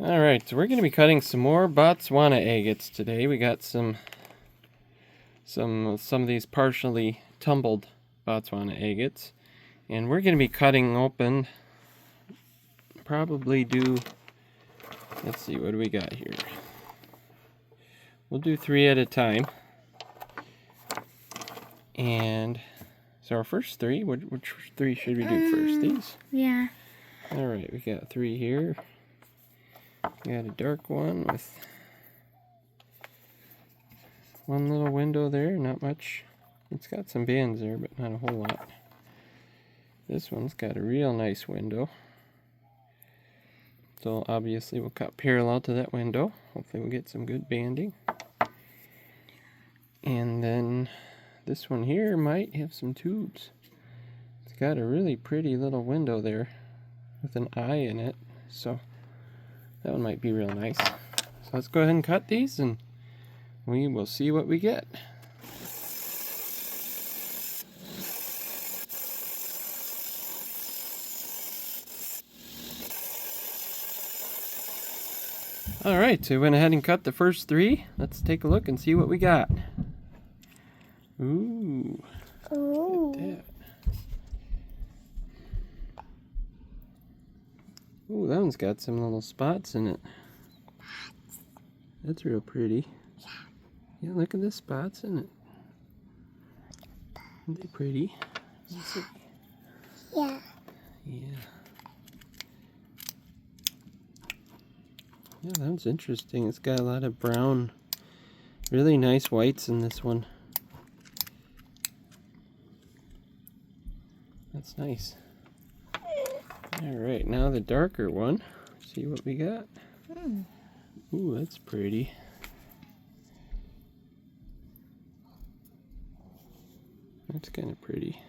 Alright, so we're going to be cutting some more Botswana agates today. We got some of these partially tumbled Botswana agates. And we're going to be cutting open, probably do, let's see, what do we got here? We'll do 3 at a time. And so our first 3, which 3 should we do first? These? Yeah. Alright, we got 3 here. We got a dark one with one little window there, not much. It's got some bands there, but not a whole lot. This one's got a real nice window. So obviously we'll cut parallel to that window. Hopefully we'll get some good banding. And then this one here might have some tubes. It's got a really pretty little window there with an eye in it. So that one might be real nice. So let's go ahead and cut these and we will see what we get. Alright, so we went ahead and cut the first 3. Let's take a look and see what we got. Ooh. Ooh. Look at that. Ooh, that one's got some little spots in it. That's real pretty. Yeah, look at the spots in it. Aren't they pretty? Let's see. Yeah. Yeah. Yeah, that one's interesting. It's got a lot of brown, really nice whites in this one. That's nice. Alright, now the darker one. See what we got. Ooh, that's pretty. That's kind of pretty.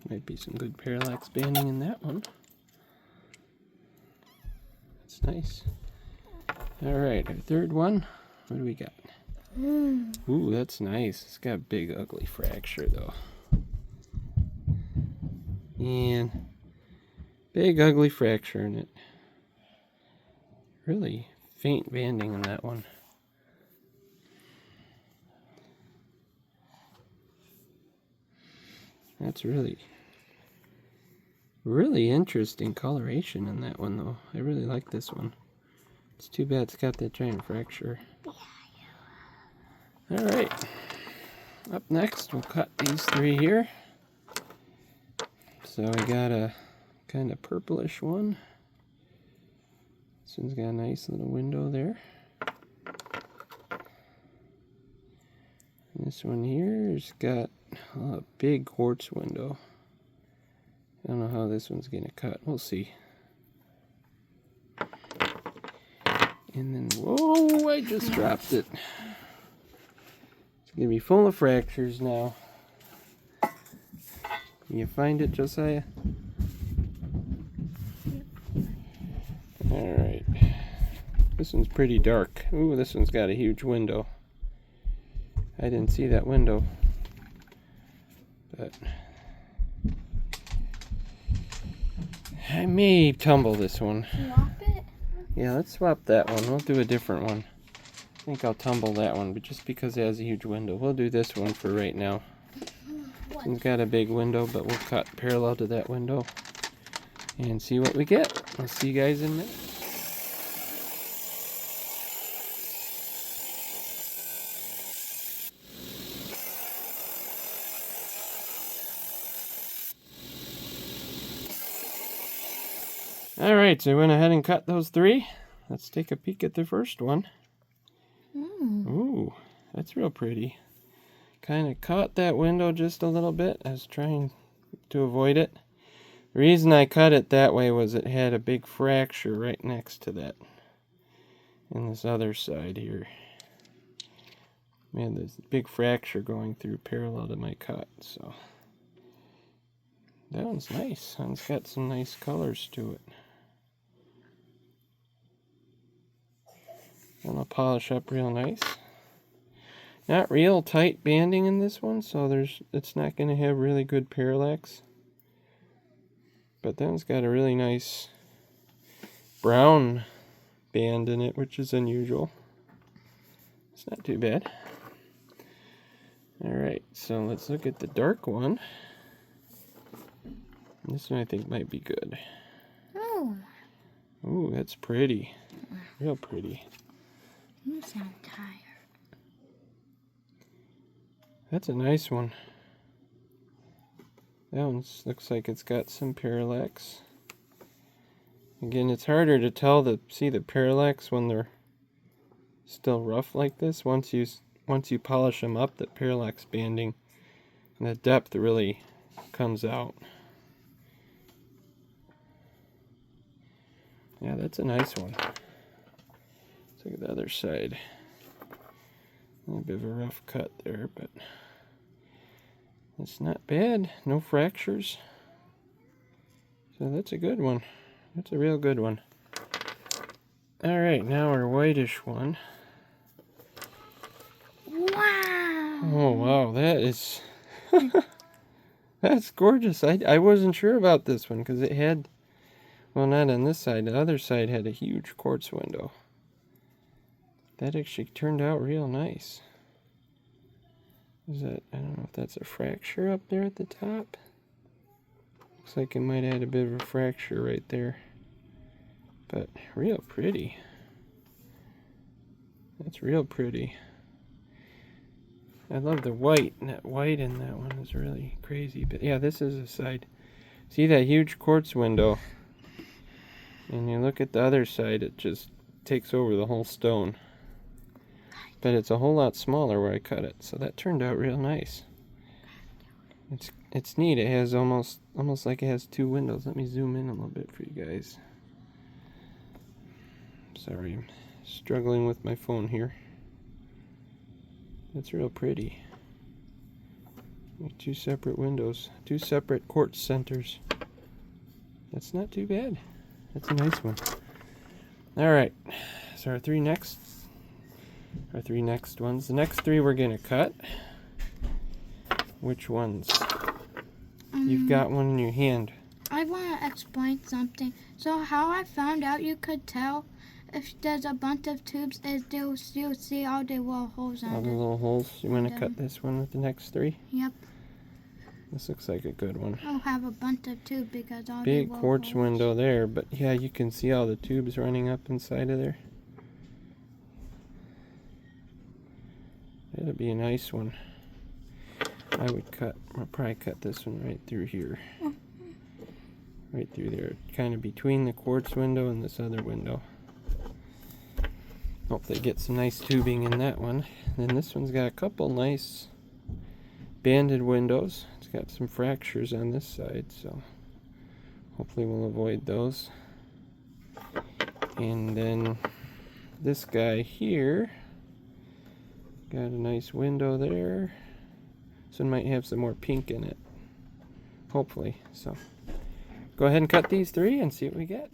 Might be some good parallax banding in that one. That's nice. Alright, our third one. What do we got? Ooh, that's nice. It's got a big ugly fracture though. And big ugly fracture in it. Really faint banding on that one. That's really interesting coloration in that one though. I really like this one. It's too bad it's got that giant fracture. Alright. Up next we'll cut these 3 here. So we got a kind of purplish one. This one's got a nice little window there. And this one here's got a big quartz window. I don't know how this one's gonna cut. We'll see. And then, whoa, I just dropped it. It's gonna be full of fractures now. Can you find it, Josiah? Alright. This one's pretty dark. Ooh, this one's got a huge window. I didn't see that window. But I may tumble this one. Swap it? Yeah, let's swap that one. We'll do a different one. I think I'll tumble that one, but just because it has a huge window. We'll do this one for right now. It's got a big window, but we'll cut parallel to that window and see what we get. I'll see you guys in a minute. Alright, so we went ahead and cut those 3. Let's take a peek at the first one. Ooh, that's real pretty. Kind of caught that window just a little bit. I was trying to avoid it. The reason I cut it that way was it had a big fracture right next to that. And this other side here. Man, there's a big fracture going through parallel to my cut, so. That one's nice. That one's got some nice colors to it. And I'll polish up real nice. Not real tight banding in this one, so it's not going to have really good parallax. But then it's got a really nice brown band in it, which is unusual. It's not too bad. Alright, so let's look at the dark one. This one I think might be good. Oh. Ooh, that's pretty. Real pretty. You sound tired. That's a nice one. That one looks like it's got some parallax. Again, it's harder to see the parallax when they're still rough like this. Once you polish them up, the parallax banding and the depth really comes out. Yeah, that's a nice one. Let's look at the other side. A little bit of a rough cut there, but it's not bad. No fractures. So that's a good one. That's a real good one. Alright, now our whitish one. Wow! Oh, wow, that is... That's gorgeous. I wasn't sure about this one because it had... Well, not on this side. The other side had a huge quartz window. That actually turned out real nice. Is that... I don't know if that's a fracture up there at the top. Looks like it might have had a bit of a fracture right there. But real pretty. That's real pretty. I love the white, and that white in that one is really crazy. But yeah, this is a side. See that huge quartz window? And you look at the other side, it just takes over the whole stone. But it's a whole lot smaller where I cut it, so that turned out real nice. It's neat. It has almost like it has two windows. Let me zoom in a little bit for you guys. Sorry, I'm struggling with my phone here. That's real pretty. Two separate windows, two separate quartz centers. That's not too bad. That's a nice one. Alright, so our three next ones. The next three we're gonna cut. Which ones? You've got one in your hand. I want to explain something. So how I found out you could tell if there's a bunch of tubes is you'll see all the little holes on it. All the little holes. You want to cut this one with the next three? Yep. This looks like a good one. I'll have a bunch of tubes because all Big the little quartz holes. window there, but yeah, you can see all the tubes running up inside of there. That'll be a nice one. I'll probably cut this one right through here. Right through there, kind of between the quartz window and this other window. Hopefully get some nice tubing in that one. Then this one's got a couple nice banded windows. It's got some fractures on this side, so hopefully we'll avoid those. And then this guy here, got a nice window there. This one might have some more pink in it, hopefully. So go ahead and cut these three and see what we get.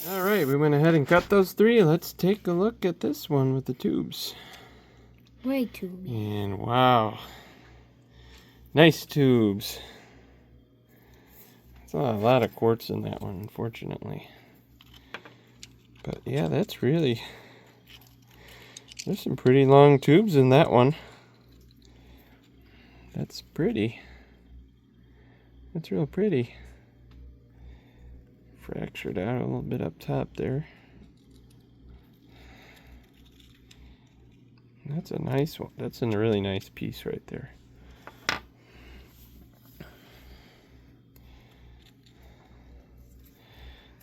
Alright, we went ahead and cut those three. Let's take a look at this one with the tubes. Way too big. And wow. Nice tubes. There's a lot of quartz in that one, unfortunately. But yeah, that's really... There's some pretty long tubes in that one. That's pretty. That's real pretty. Fractured out a little bit up top there. That's a nice one. That's a really nice piece right there.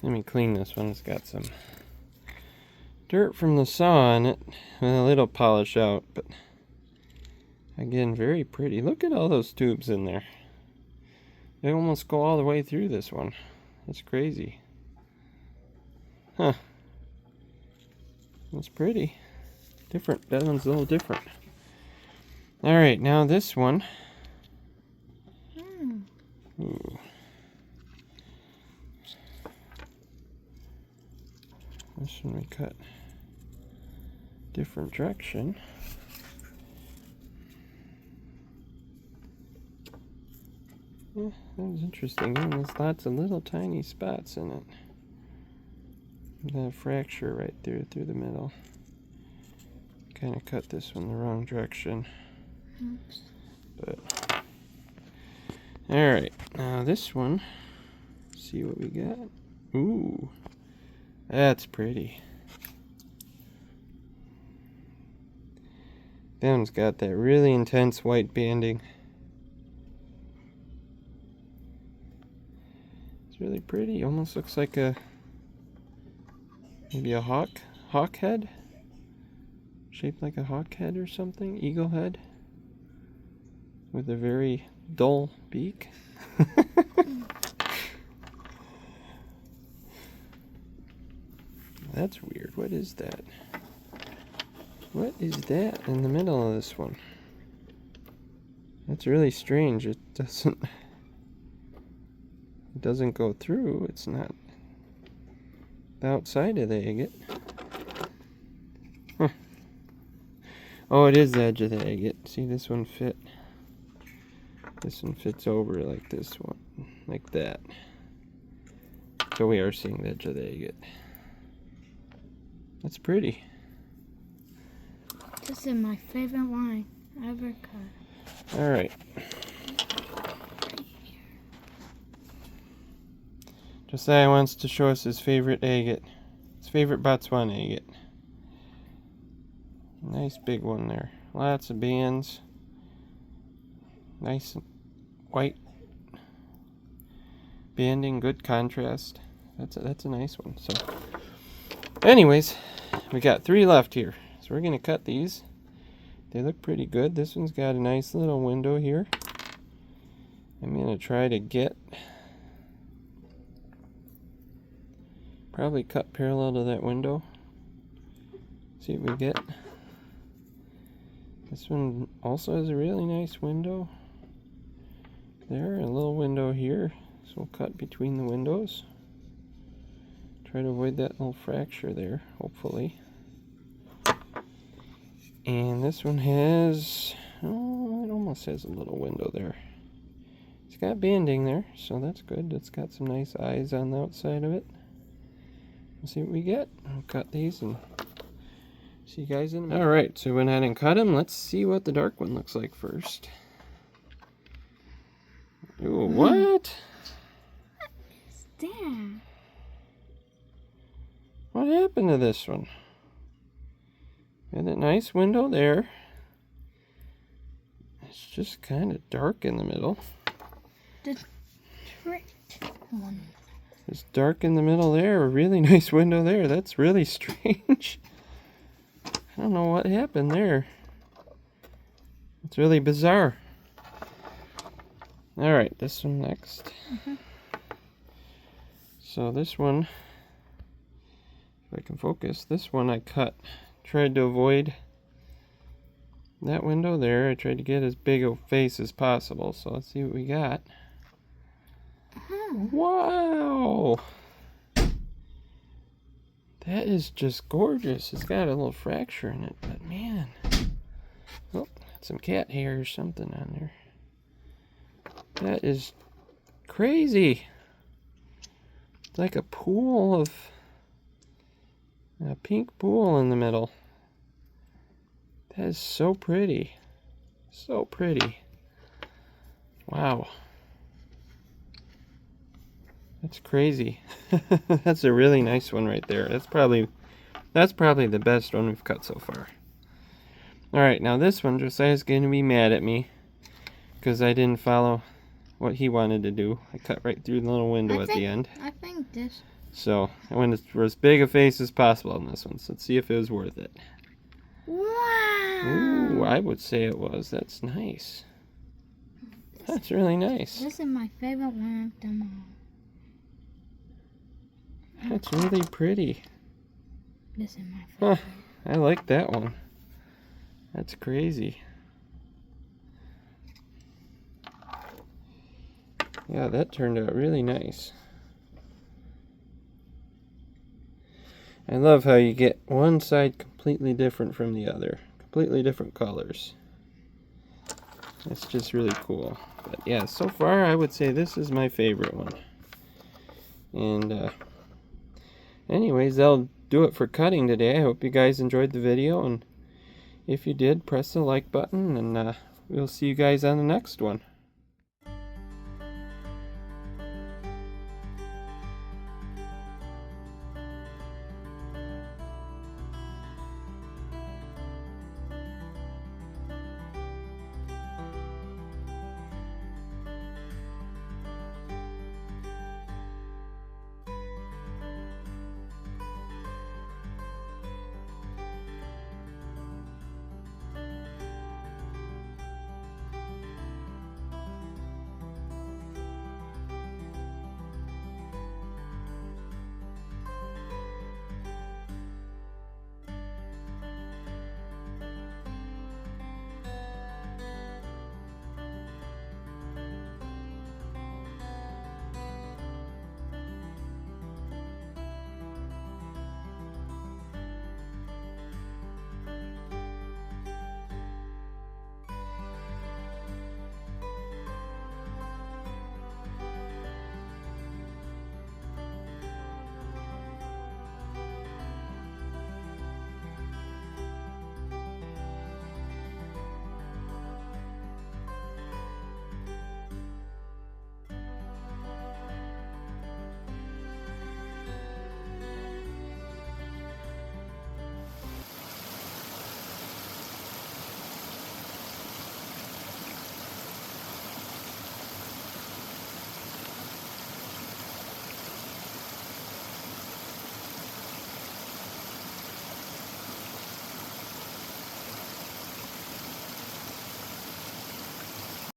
Let me clean this one. It's got some dirt from the saw on it. Well, it'll polish out, but again, very pretty. Look at all those tubes in there. They almost go all the way through this one. That's crazy. Huh. That's pretty. Different. That one's a little different. Alright, now this one. Ooh. This one we cut different direction. Yeah, that was interesting. And there's lots of little tiny spots in it. The fracture right there through the middle. Kind of cut this one the wrong direction. Oops. But alright, now this one. See what we got. Ooh, that's pretty. That one's got that really intense white banding. It's really pretty. Almost looks like maybe a hawk head, shaped like a hawk head or something, eagle head, with a very dull beak. That's weird. What is that? What is that in the middle of this one? That's really strange. It doesn't go through. It's not the outside of the agate. Huh. Oh, it is the edge of the agate. See, this one fit. This one fits over like this one, like that. So we are seeing the edge of the agate. That's pretty. This is my favorite line ever cut. All right. Josiah wants to show us his favorite agate. His favorite Botswana agate. Nice big one there. Lots of bands. Nice white banding, good contrast. That's a nice one. So anyways, we got 3 left here. So we're gonna cut these. They look pretty good. This one's got a nice little window here. I'm gonna try to get probably cut parallel to that window. See what we get. This one also has a really nice window there, and a little window here. So we'll cut between the windows. Try to avoid that little fracture there, hopefully. And this one has, oh, it almost has a little window there. It's got banding there, so that's good. It's got some nice eyes on the outside of it. We'll see what we get. I'll cut these and see you guys in a minute. Alright, so we went ahead and cut them. Let's see what the dark one looks like first. Ooh, what? Damn. What happened to this one? Got that nice window there. It's just kind of dark in the middle. The trick one. It's dark in the middle there. A really nice window there. That's really strange. I don't know what happened there. It's really bizarre. Alright, this one next. So this one, if I can focus, this one I cut. Tried to avoid that window there. I tried to get as big a face as possible. So let's see what we got. Wow! That is just gorgeous. It's got a little fracture in it, but man. Oh, got some cat hair or something on there. That is crazy. It's like a pool of, a pink pool in the middle. That is so pretty. So pretty. Wow. That's crazy. That's a really nice one right there. That's probably the best one we've cut so far. Alright, now this one, Josiah's going to be mad at me because I didn't follow what he wanted to do. I cut right through the little window at the end. I think this. So I went for as big a face as possible on this one. So let's see if it was worth it. Wow. Ooh, I would say it was. That's nice. That's really nice. This is my favorite one of them all. That's really pretty. This is my favorite. Huh, I like that one. That's crazy. Yeah, that turned out really nice. I love how you get one side completely different from the other. Completely different colors. It's just really cool. But yeah, so far I would say this is my favorite one. And anyways, that'll do it for cutting today. I hope you guys enjoyed the video, and if you did, press the like button, and we'll see you guys on the next one.